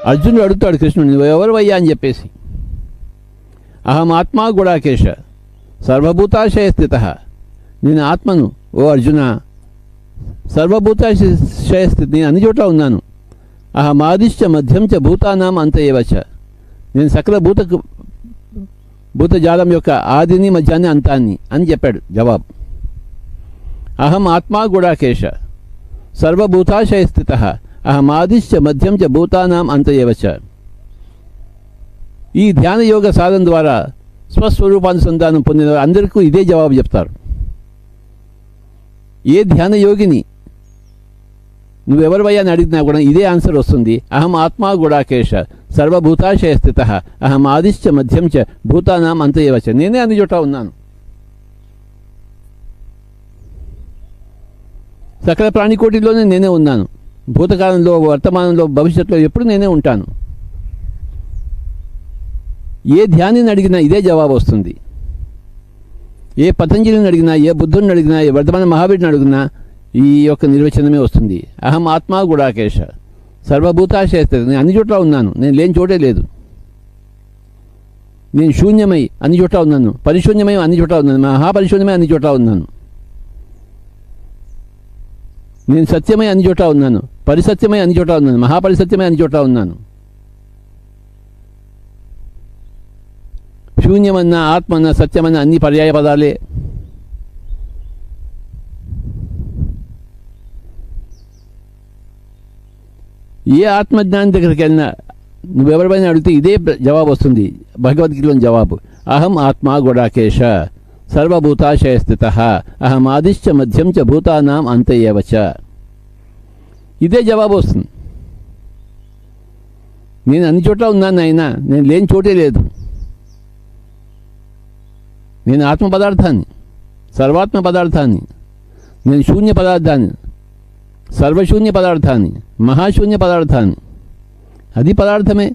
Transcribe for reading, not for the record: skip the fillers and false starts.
అర్జునుడు అడుగుతాడు కృష్ణుడు, నువ్వు ఎవరు అని చెప్పేసి. అహం ఆత్మా గుడాకేశ సర్వభూతాశయ స్థిత. నేను ఆత్మను ఓ అర్జున, సర్వభూతాశయ స్థితి, నేను అన్ని చోట్ల ఉన్నాను. అహమాదిశ్చ మధ్యం చ భూతానాం అంతయేవచ. నేను సకల భూతజాలం యొక్క ఆదిని మధ్యాన్ని అంతాన్ని అని చెప్పాడు జవాబు. అహం ఆత్మా గుడాకేశ సర్వభూతాశయ స్థిత. అహమాదిశ్చ మధ్యం చ భూతానాం అంతయేవచ. ఈ ధ్యాన యోగ సాధన ద్వారా స్వస్వరూపానుసంధానం పొందిన అందరికీ ఇదే జవాబు చెప్తారు. ఏ ధ్యాన యోగిని నువ్వెవరివయ్యా అని అడిగినా కూడా ఇదే ఆన్సర్ వస్తుంది. అహం ఆత్మా గుడాకేశ సర్వభూతాశయ స్థిత. అహం ఆదిశ్చ మధ్యం చ భూతానాం అంతయేవచ. నేనే అన్ని చోట ఉన్నాను. సకల ప్రాణికోటిలోనే నేనే ఉన్నాను. భూతకాలంలో, వర్తమానంలో, భవిష్యత్తులో ఎప్పుడు నేనే ఉంటాను. ఏ ధ్యానిని అడిగినా ఇదే జవాబు వస్తుంది. ఏ పతంజలిని అడిగినా, ఏ బుద్ధుని అడిగినా, ఏ వర్ధమాన మహావీరుని అడిగినా ఈ యొక్క నిర్వచనమే వస్తుంది. అహం ఆత్మా గుడాకేశ సర్వభూతాశయ స్థిత. నేను అన్ని చోట్ల ఉన్నాను. నేను లేని చోటే లేదు. నేను శూన్యమై అన్ని చోట్ల ఉన్నాను. పరిశూన్యమై అన్ని చోట్ల ఉన్నాను. మహాపరిశూన్యమై అన్ని చోట్ల ఉన్నాను. నేను సత్యమై అన్ని చోట్ల ఉన్నాను. పరిసత్యమై అన్ని చోట్ల ఉన్నాను. మహాపరిసత్యమై అన్ని చోట్ల ఉన్నాను. శూన్యమన్నా, ఆత్మన్నా, సత్యమన్నా అన్ని పర్యాయ పదాలే. ఏ ఆత్మజ్ఞానం దగ్గరికి వెళ్ళినా నువ్వెవరిపైనా అడిగితే ఇదే జవాబు వస్తుంది. భగవద్గీతలోని జవాబు అహం ఆత్మా గుడాకేశ సర్వభూతాశయ స్థిత. అహం ఆదిశ్చ మధ్యం చ భూతానాం అంతయేవచ. ఇదే జవాబు వస్తుంది. నేను అన్ని చోట్ల ఉన్నాను అయినా నేను లేని చోటే లేదు. నేను ఆత్మ పదార్థాన్ని, సర్వాత్మ పదార్థాన్ని, నేను శూన్య పదార్థాన్ని, సర్వశూన్య పదార్థాన్ని, మహాశూన్య పదార్థాన్ని. అది పదార్థమే.